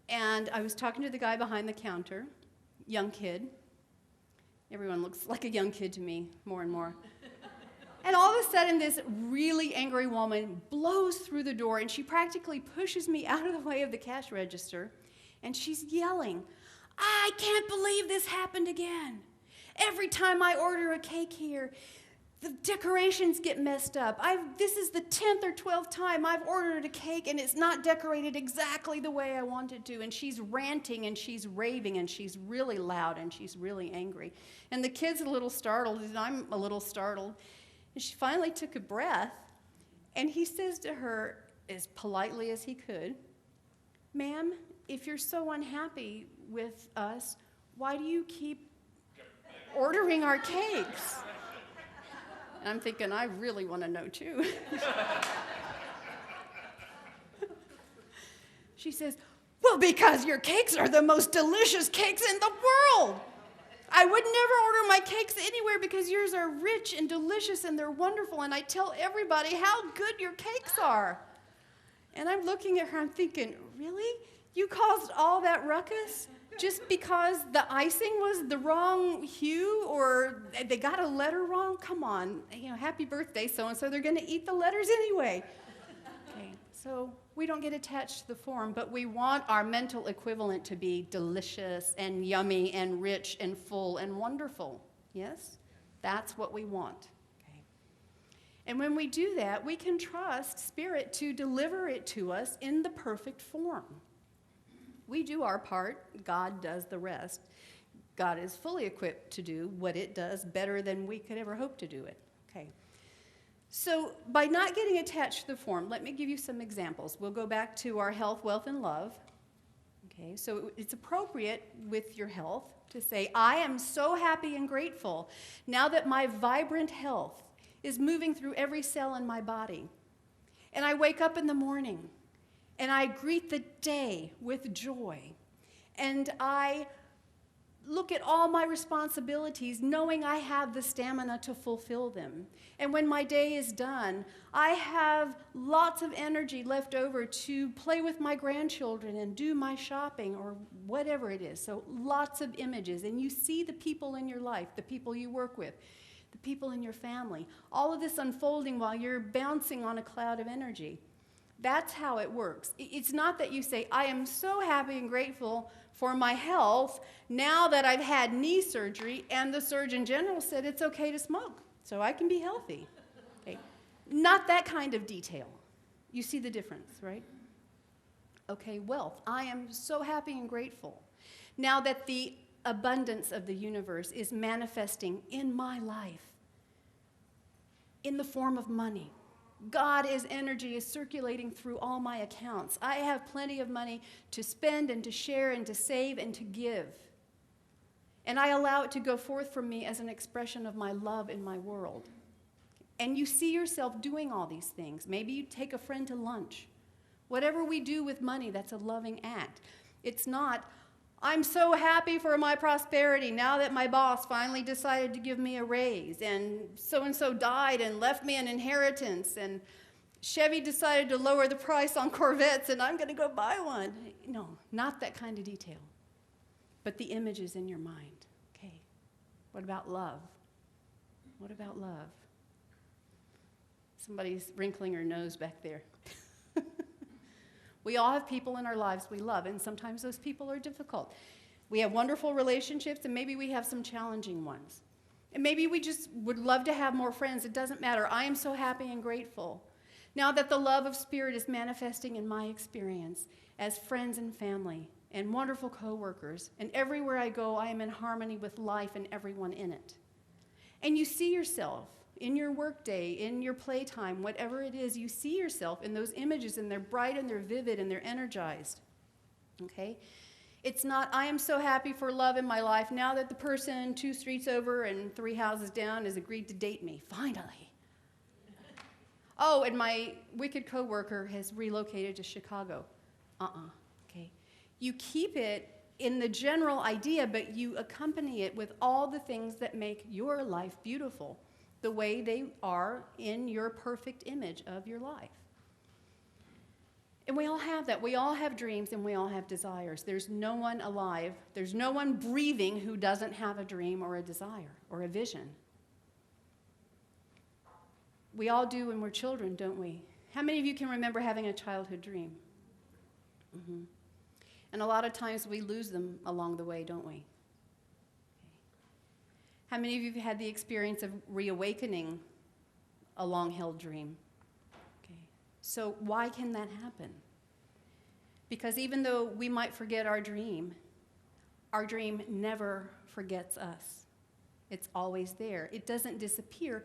And I was talking to the guy behind the counter, young kid. Everyone looks like a young kid to me, more and more. And all of a sudden, this really angry woman blows through the door, and she practically pushes me out of the way of the cash register, and she's yelling, "I can't believe this happened again. Every time I order a cake here, the decorations get messed up. This is the 10th or 12th time I've ordered a cake, and it's not decorated exactly the way I want it to." And she's ranting, and she's raving, and she's really loud, and she's really angry. And the kid's a little startled, and I'm a little startled. And she finally took a breath, and he says to her, as politely as he could, "Ma'am, if you're so unhappy with us, why do you keep ordering our cakes?" And I'm thinking, I really want to know too. She says, "Well, because your cakes are the most delicious cakes in the world. I would never order my cakes anywhere because yours are rich and delicious and they're wonderful, and I tell everybody how good your cakes are." And I'm looking at her, I'm thinking, really? You caused all that ruckus just because the icing was the wrong hue or they got a letter wrong? Come on, happy birthday so-and-so, they're going to eat the letters anyway. Okay, so we don't get attached to the form, but we want our mental equivalent to be delicious and yummy and rich and full and wonderful. Yes? That's what we want. Okay. And when we do that, we can trust Spirit to deliver it to us in the perfect form. We do our part, God does the rest. God is fully equipped to do what it does better than we could ever hope to do it. Okay. So by not getting attached to the form, let me give you some examples. We'll go back to our health, wealth, and love. Okay, so it's appropriate with your health to say, "I am so happy and grateful now that my vibrant health is moving through every cell in my body. And I wake up in the morning, and I greet the day with joy. And I look at all my responsibilities knowing I have the stamina to fulfill them. And when my day is done, I have lots of energy left over to play with my grandchildren and do my shopping or whatever it is." So lots of images. And you see the people in your life, the people you work with, the people in your family, all of this unfolding while you're bouncing on a cloud of energy. That's how it works. It's not that you say, "I am so happy and grateful for my health now that I've had knee surgery and the Surgeon General said it's okay to smoke, so I can be healthy." Okay. Not that kind of detail. You see the difference, right? Okay, wealth. I am so happy and grateful now that the abundance of the universe is manifesting in my life in the form of money. God's energy is circulating through all my accounts. I have plenty of money to spend and to share and to save and to give. And I allow it to go forth from me as an expression of my love in my world. And you see yourself doing all these things. Maybe you take a friend to lunch. Whatever we do with money, that's a loving act. It's not, "I'm so happy for my prosperity now that my boss finally decided to give me a raise, and so-and-so died and left me an inheritance, and Chevy decided to lower the price on Corvettes, and I'm going to go buy one." No, not that kind of detail, but the images in your mind. Okay, what about love? What about love? Somebody's wrinkling her nose back there. We all have people in our lives we love, and sometimes those people are difficult. We have wonderful relationships, and maybe we have some challenging ones. And maybe we just would love to have more friends. It doesn't matter. I am so happy and grateful now that the love of Spirit is manifesting in my experience as friends and family and wonderful coworkers. And everywhere I go, I am in harmony with life and everyone in it. And you see yourself in your workday, in your playtime, whatever it is, you see yourself in those images, and they're bright and they're vivid and they're energized. Okay? It's not, "I am so happy for love in my life now that the person 2 streets over and 3 houses down has agreed to date me. Finally." "Oh, and my wicked coworker has relocated to Chicago." Okay? You keep it in the general idea, but you accompany it with all the things that make your life beautiful, the way they are in your perfect image of your life. And we all have that. We all have dreams and we all have desires. There's no one alive, there's no one breathing who doesn't have a dream or a desire or a vision. We all do when we're children, don't we? How many of you can remember having a childhood dream? Mm-hmm. And a lot of times we lose them along the way, don't we? Okay. How many of you have had the experience of reawakening a long-held dream? Okay. So why can that happen? Because even though we might forget our dream never forgets us. It's always there. It doesn't disappear.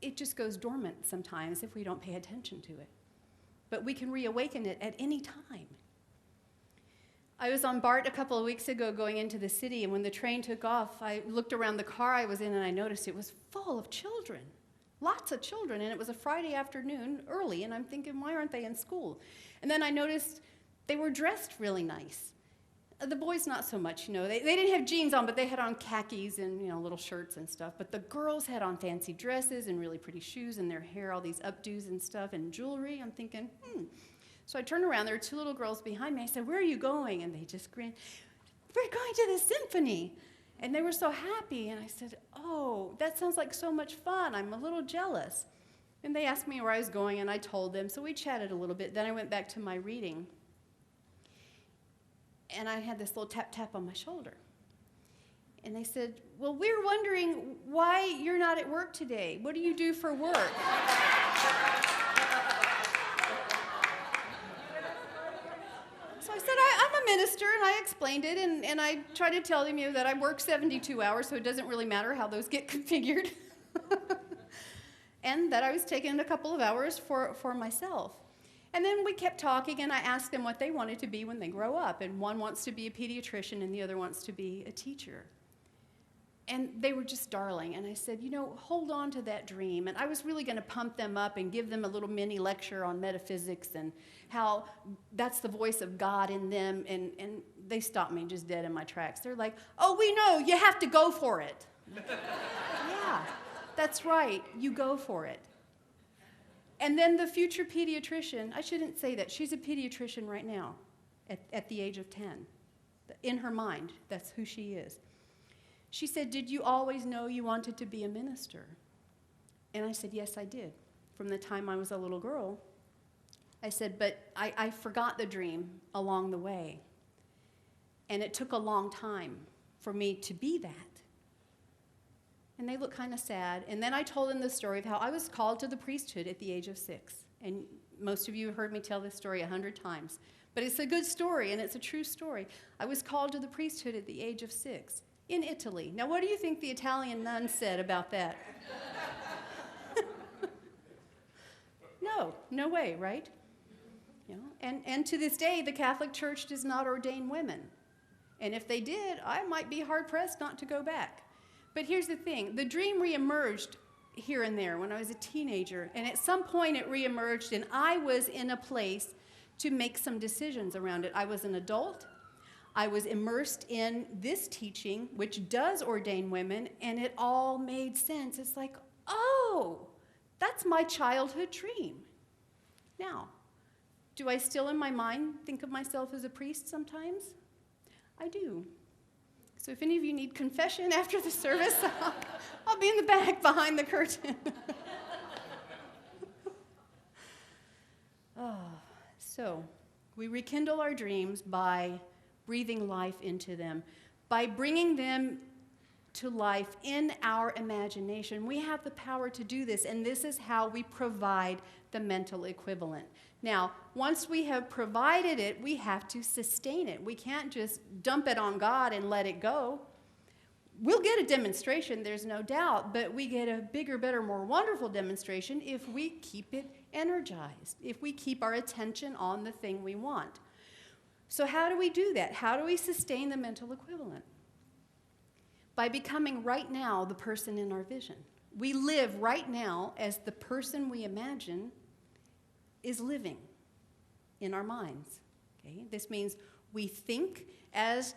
It just goes dormant sometimes if we don't pay attention to it. But we can reawaken it at any time. I was on BART a couple of weeks ago going into the city, and when the train took off, I looked around the car I was in, and I noticed it was full of children. Lots of children, and it was a Friday afternoon early, and I'm thinking, why aren't they in school? And then I noticed they were dressed really nice. The boys not so much, They didn't have jeans on, but they had on khakis and, little shirts and stuff. But the girls had on fancy dresses and really pretty shoes, and their hair, all these updos and stuff, and jewelry. I'm thinking, So I turned around. There were two little girls behind me. I said, "Where are you going?" And they just grinned. "We're going to the symphony." And they were so happy. And I said, "Oh, that sounds like so much fun. I'm a little jealous." And they asked me where I was going, and I told them. So we chatted a little bit. Then I went back to my reading. And I had this little tap on my shoulder. And they said, "Well, we're wondering why you're not at work today. What do you do for work?" So I said, I'm a minister, and I explained it, and I tried to tell them that I work 72 hours, so it doesn't really matter how those get configured. And that I was taking a couple of hours for myself. And then we kept talking, and I asked them what they wanted to be when they grow up. And one wants to be a pediatrician, and the other wants to be a teacher. And they were just darling. And I said, hold on to that dream. And I was really going to pump them up and give them a little mini lecture on metaphysics and how that's the voice of God in them. And they stopped me just dead in my tracks. They're like, "Oh, we know. You have to go for it." Yeah, that's right. You go for it. And then the future pediatrician, I shouldn't say that, she's a pediatrician right now at the age of 10. In her mind, that's who she is. She said, "Did you always know you wanted to be a minister?" And I said, "Yes, I did. From the time I was a little girl." I said, "But I forgot the dream along the way. And it took a long time for me to be that." And they looked kind of sad. And then I told them the story of how I was called to the priesthood at the age of 6. And most of you have heard me tell this story 100 times. But it's a good story, and it's a true story. I was called to the priesthood at the age of 6 in Italy. Now, what do you think the Italian nuns said about that? No way, right? And to this day, the Catholic Church does not ordain women. And if they did, I might be hard-pressed not to go back. But here's the thing. The dream reemerged here and there when I was a teenager. And at some point it reemerged, and I was in a place to make some decisions around it. I was an adult. I was immersed in this teaching, which does ordain women, and it all made sense. It's like, oh, that's my childhood dream. Now, do I still in my mind think of myself as a priest sometimes? I do. So if any of you need confession after the service, I'll be in the back behind the curtain. So we rekindle our dreams by breathing life into them, by bringing them to life in our imagination. We have the power to do this, and this is how we provide the mental equivalent. Now, once we have provided it, we have to sustain it. We can't just dump it on God and let it go. We'll get a demonstration, there's no doubt, but we get a bigger, better, more wonderful demonstration if we keep it energized, if we keep our attention on the thing we want. So how do we do that? How do we sustain the mental equivalent? By becoming right now the person in our vision. We live right now as the person we imagine is living in our minds. Okay? This means we think as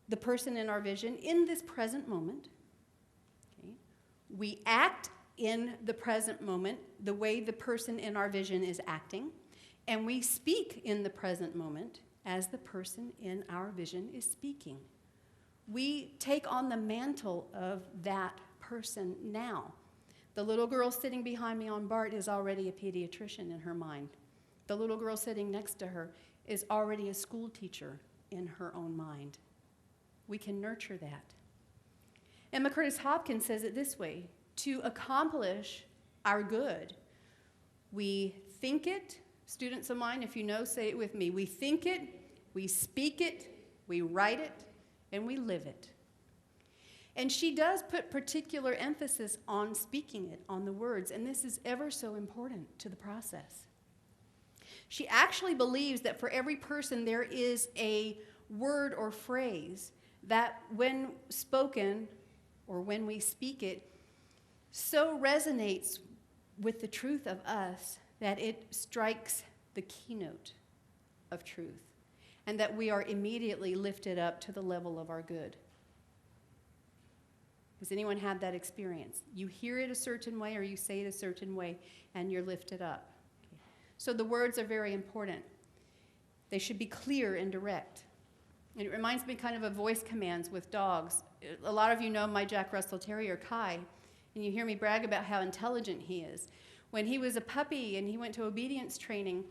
the person in our vision in this present moment. Okay? We act in the present moment the way the person in our vision is acting. And we speak in the present moment as the person in our vision is speaking. We take on the mantle of that person now. The little girl sitting behind me on BART is already a pediatrician in her mind. The little girl sitting next to her is already a school teacher in her own mind. We can nurture that. Emma Curtis Hopkins says it this way: to accomplish our good, we think it. Students of mine, if you know, say it with me. We think it, we speak it, we write it, and we live it. And she does put particular emphasis on speaking it, on the words, and this is ever so important to the process. She actually believes that for every person there is a word or phrase that when spoken, or when we speak it, so resonates with the truth of us that it strikes the keynote of truth, and that we are immediately lifted up to the level of our good. Has anyone had that experience? You hear it a certain way or you say it a certain way and you're lifted up. Okay. So the words are very important. They should be clear and direct. And it reminds me kind of voice commands with dogs. A lot of you know my Jack Russell Terrier, Kai, and you hear me brag about how intelligent he is. When he was a puppy and he went to obedience training,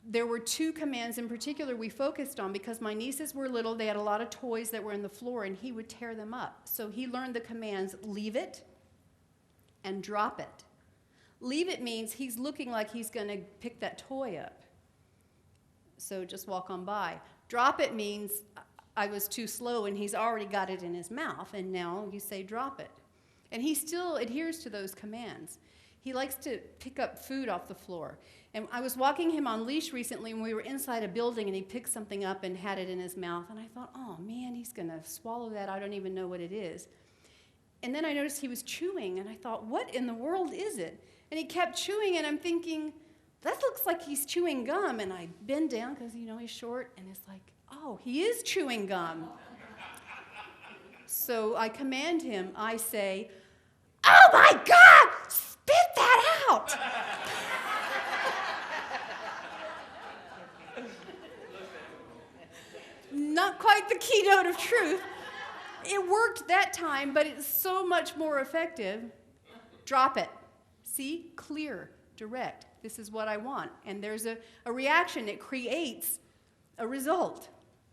there were two commands in particular we focused on because my nieces were little. They had a lot of toys that were in the floor, and he would tear them up. So he learned the commands, leave it and drop it. Leave it means he's looking like he's going to pick that toy up. So just walk on by. Drop it means I was too slow and he's already got it in his mouth, and now you say drop it. And he still adheres to those commands. He likes to pick up food off the floor. And I was walking him on leash recently when we were inside a building, and he picked something up and had it in his mouth. And I thought, oh man, he's going to swallow that. I don't even know what it is. And then I noticed he was chewing, and I thought, what in the world is it? And he kept chewing, and I'm thinking, that looks like he's chewing gum. And I bend down because, he's short, and it's like, oh, he is chewing gum. So I command him. I say, oh my God, spit that out. Not quite the keynote of truth. It worked that time, but it's so much more effective. Drop it. See? Clear, direct. This is what I want. And there's a reaction. It creates a result.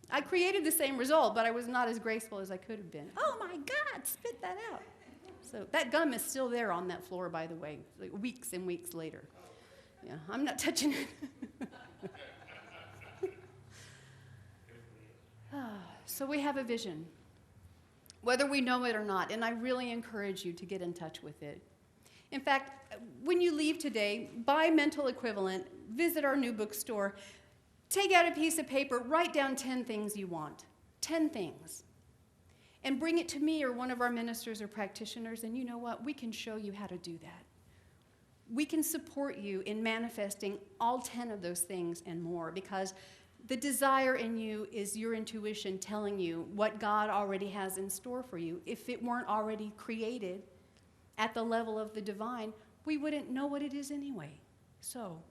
I created the same result, but I was not as graceful as I could have been. Oh my God, spit that out. So that gum is still there on that floor, by the way, like weeks and weeks later. Yeah, I'm not touching it. So we have a vision, whether we know it or not, and I really encourage you to get in touch with it. In fact, when you leave today, buy Mental Equivalent, visit our new bookstore, take out a piece of paper, write down 10 things you want, 10 things, and bring it to me or one of our ministers or practitioners, and you know what? We can show you how to do that. We can support you in manifesting all 10 of those things and more, because the desire in you is your intuition telling you what God already has in store for you. If it weren't already created at the level of the divine, we wouldn't know what it is anyway. So,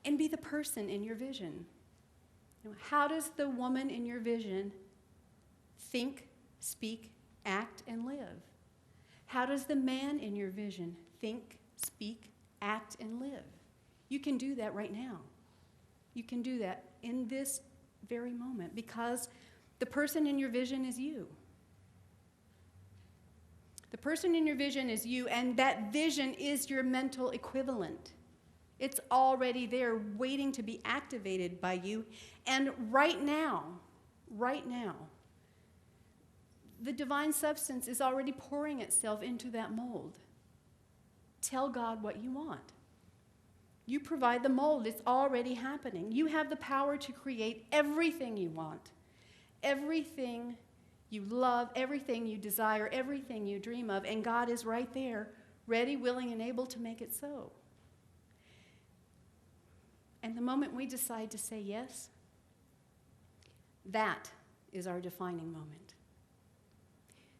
and be the person in your vision. How does the woman in your vision think, speak, act, and live? How does the man in your vision think, speak, act, and live? You can do that right now. You can do that in this very moment, because the person in your vision is you. The person in your vision is you, and that vision is your mental equivalent. It's already there waiting to be activated by you. And right now, the divine substance is already pouring itself into that mold. Tell God what you want. You provide the mold. It's already happening. You have the power to create everything you want, everything you love, everything you desire, everything you dream of, and God is right there, ready, willing, and able to make it so. And the moment we decide to say yes, that is our defining moment.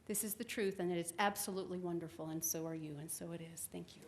This is the truth, and it is absolutely wonderful, and so are you, and so it is. Thank you.